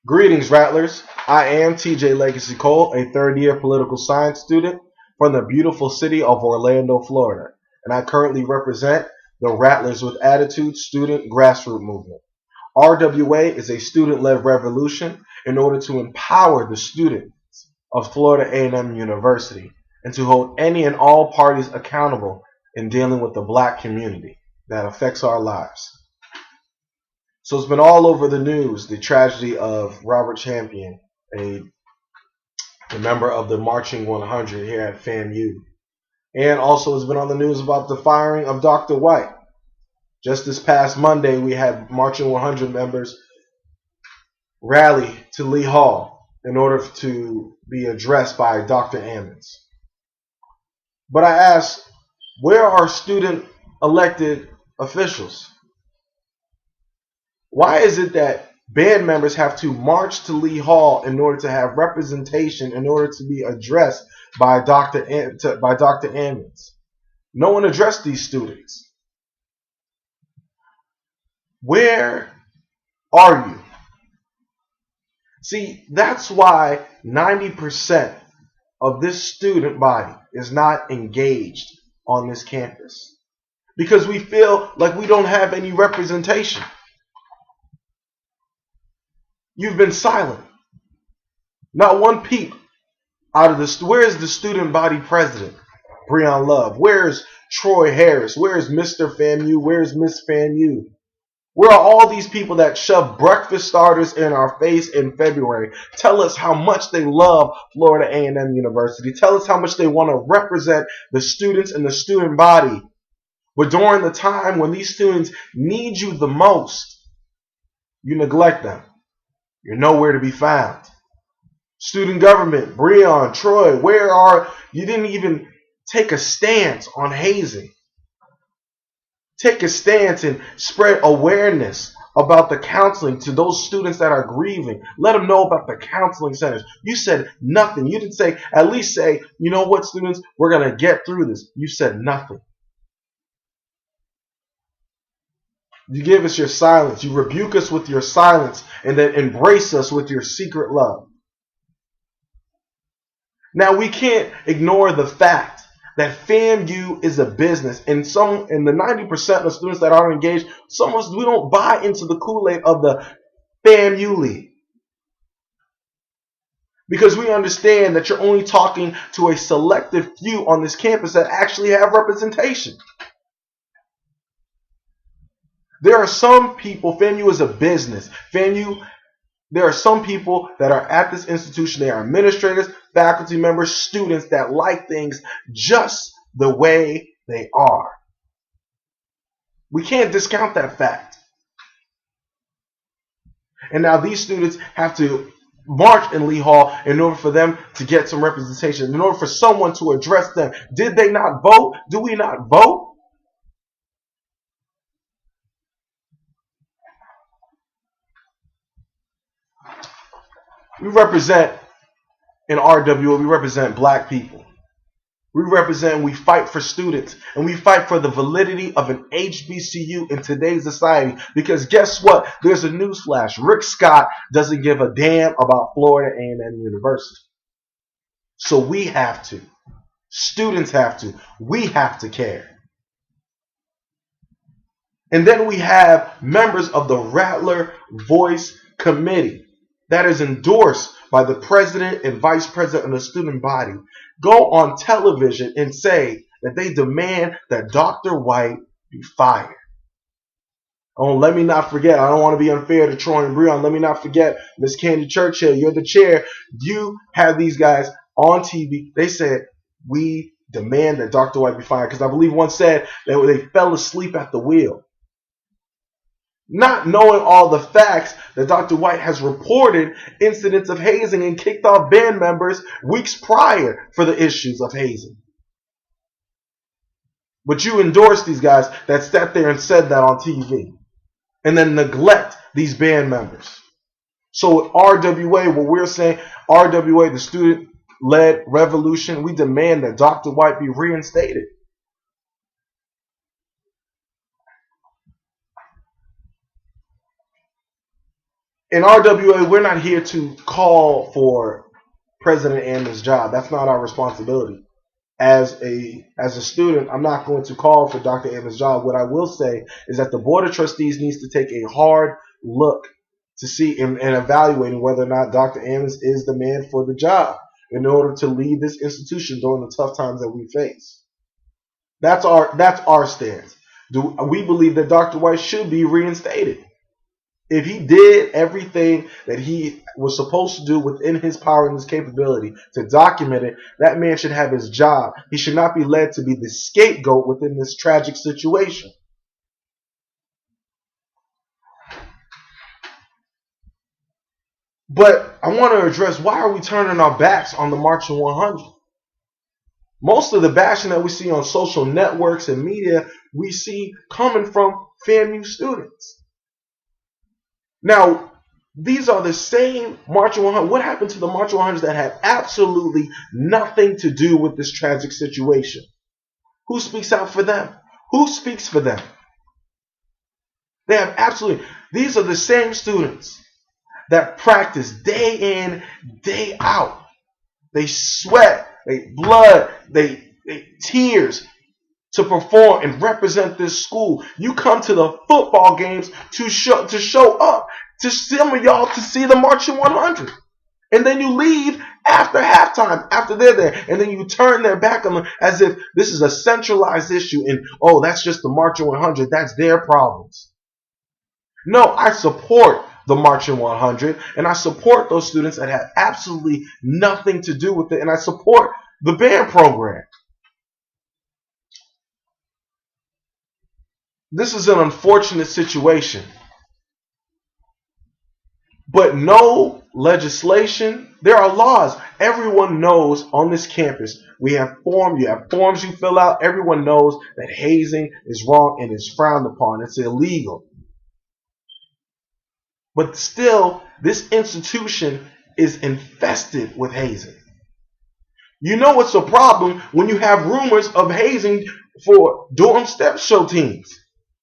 Greetings, Rattlers. I am TJ Legacy Cole, a third year political science student from the beautiful city of Orlando, Florida, and I currently represent the Rattlers with Attitude Student Grassroots Movement. RWA is a student-led revolution in order to empower the students of Florida A&M University and to hold any and all parties accountable in dealing with the black community that affects our lives. So it's been all over the news, the tragedy of Robert Champion, a member of the Marching 100 here at FAMU. And also it's been on the news about the firing of Dr. White. Just this past Monday, we had Marching 100 members rally to Lee Hall in order to be addressed by Dr. Ammons. But I asked, where are student elected officials? Why is it that band members have to march to Lee Hall in order to have representation, in order to be addressed by Dr. Ammons? No one addressed these students. Where are you? See, that's why 90% of this student body is not engaged on this campus. Because we feel like we don't have any representation. You've been silent. Not one peep out of this. Where is the student body president, Breon Love? Where's Troy Harris? Where's Mr. FAMU? Where's Miss FAMU? Where are all these people that shove breakfast starters in our face in February? Tell us how much they love Florida A&M University. Tell us how much they want to represent the students and the student body. But during the time when these students need you the most, you neglect them. You're nowhere to be found. Student government, Breon, Troy, you didn't even take a stance on hazing. Take a stance and spread awareness about the counseling to those students that are grieving. Let them know about the counseling centers. You said nothing. You didn't say, at least say, you know what, students, we're going to get through this. You said nothing. You give us your silence. You rebuke us with your silence and then embrace us with your secret love. Now, we can't ignore the fact that FAMU is a business, and the 90% of students that aren't engaged, some of us, we don't buy into the Kool-Aid of the FAMU League. Because we understand that you're only talking to a selective few on this campus that actually have representation. There are some people, FAMU is a business. There are some people that are at this institution. They are administrators, faculty members, students that like things just the way they are. We can't discount that fact. And now these students have to march in Lee Hall in order for them to get some representation, in order for someone to address them. Did they not vote? Do we not vote? We represent, in RWA, we represent black people. We fight for students, and we fight for the validity of an HBCU in today's society. Because guess what? There's a newsflash. Rick Scott doesn't give a damn about Florida A&M University. So we have to. Students have to. We have to care. And then we have members of the Rattler Voice Committee that is endorsed by the president and vice president of the student body, go on television and say that they demand that Dr. White be fired. Oh, let me not forget, I don't want to be unfair to Troy and Breon. Let me not forget, Miss Candy Churchill, you're the chair. You have these guys on TV. They said, we demand that Dr. White be fired. Because I believe one said that they fell asleep at the wheel. Not knowing all the facts that Dr. White has reported incidents of hazing and kicked off band members weeks prior for the issues of hazing. But you endorse these guys that sat there and said that on TV and then neglect these band members. So at RWA, what we're saying, RWA, the student-led revolution, we demand that Dr. White be reinstated. In RWA, we're not here to call for President Ammon's job. That's not our responsibility. As a student, I'm not going to call for Dr. Ammon's job. What I will say is that the Board of Trustees needs to take a hard look to see and evaluating whether or not Dr. Ammons is the man for the job in order to lead this institution during the tough times that we face. That's our stance. We believe that Dr. White should be reinstated. If he did everything that he was supposed to do within his power and his capability to document it, that man should have his job. He should not be led to be the scapegoat within this tragic situation. But I want to address, why are we turning our backs on the Marching 100? Most of the bashing that we see on social networks and media, we see coming from FAMU students. Now, these are the same Marching 100. What happened to the Marching 100s that had absolutely nothing to do with this tragic situation? Who speaks out for them? Who speaks for them? They have absolutely. These are the same students that practice day in, day out. They sweat, they blood, they tears to perform and represent this school. You come to the football games to show up, to some of y'all to see the Marching 100. And then you leave after halftime, after they're there, and then you turn their back on them as if this is a centralized issue and, oh, that's just the Marching 100, that's their problems. No, I support the Marching 100, and I support those students that have absolutely nothing to do with it, and I support the band program. This is an unfortunate situation. But no legislation. There are laws. Everyone knows on this campus. You have forms you fill out. Everyone knows that hazing is wrong and is frowned upon. It's illegal. But still, this institution is infested with hazing. You know it's a problem when you have rumors of hazing for dorm step show teams.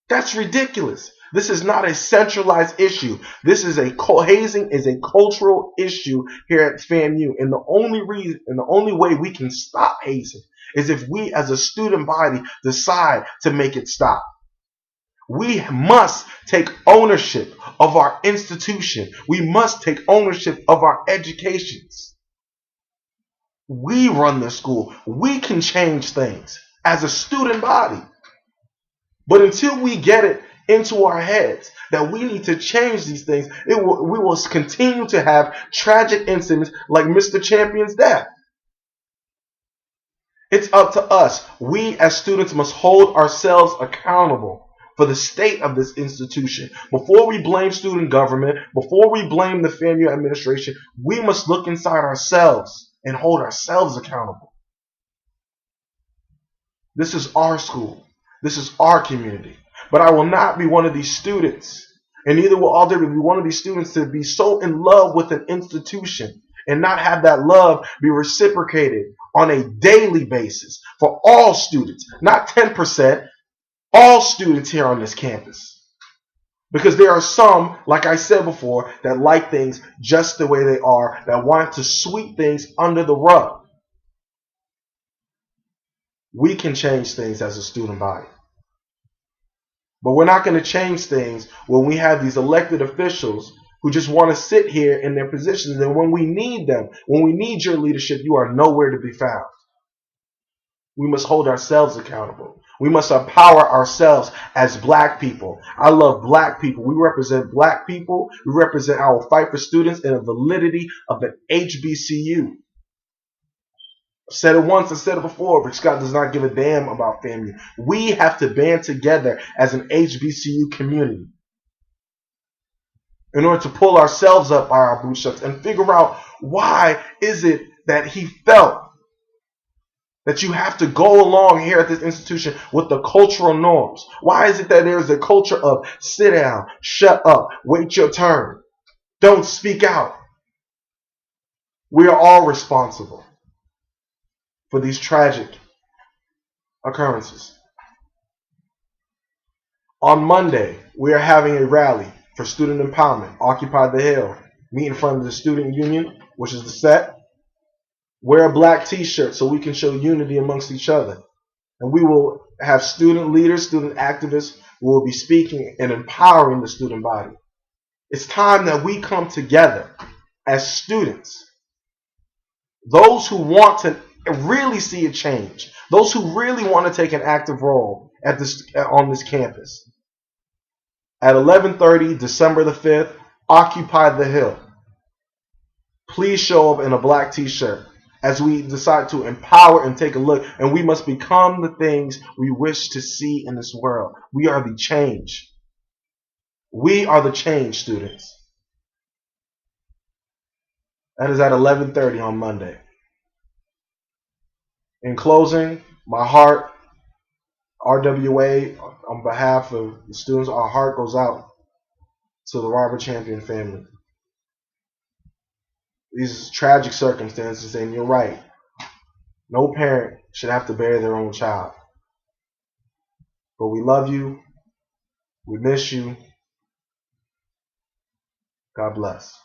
That's ridiculous. This is not a centralized issue. Hazing is a cultural issue here at FAMU, and the only way we can stop hazing is if we, as a student body, decide to make it stop. We must take ownership of our institution. We must take ownership of our educations. We run the school. We can change things as a student body. But until we get it into our heads that we need to change these things, we will continue to have tragic incidents like Mr. Champion's death. It's up to us. We as students must hold ourselves accountable for the state of this institution. Before we blame student government, before we blame the FAMU administration, we must look inside ourselves and hold ourselves accountable. This is our school. This is our community. But I will not be one of these students, and neither will Alder be one of these students to be so in love with an institution and not have that love be reciprocated on a daily basis for all students, not 10%, all students here on this campus. Because there are some, like I said before, that like things just the way they are, that want to sweep things under the rug. We can change things as a student body. But we're not going to change things when we have these elected officials who just want to sit here in their positions. And when we need them, when we need your leadership, you are nowhere to be found. We must hold ourselves accountable. We must empower ourselves as black people. I love black people. We represent black people. We represent our fight for students and the validity of an HBCU. I've said it once, I said it before, but Scott does not give a damn about FAMU. We have to band together as an HBCU community in order to pull ourselves up by our bootstraps and figure out why is it that he felt that you have to go along here at this institution with the cultural norms. Why is it that there is a culture of sit down, shut up, wait your turn, don't speak out? We are all responsible for these tragic occurrences. On Monday, we are having a rally for student empowerment. Occupy the Hill. Meet in front of the student union, which is the set. Wear a black t-shirt so we can show unity amongst each other. And we will have student leaders, student activists who will be speaking and empowering the student body. It's time that we come together as students. Those who want to really see a change. Those who really want to take an active role on this campus. At 11:30, December the 5th, occupy the Hill. Please show up in a black t-shirt as we decide to empower and take a look. And we must become the things we wish to see in this world. We are the change. We are the change, students. That is at 11:30 on Monday. In closing, my heart, RWA, on behalf of the students, our heart goes out to the Robert Champion family. These tragic circumstances, and you're right. No parent should have to bury their own child. But we love you. We miss you. God bless.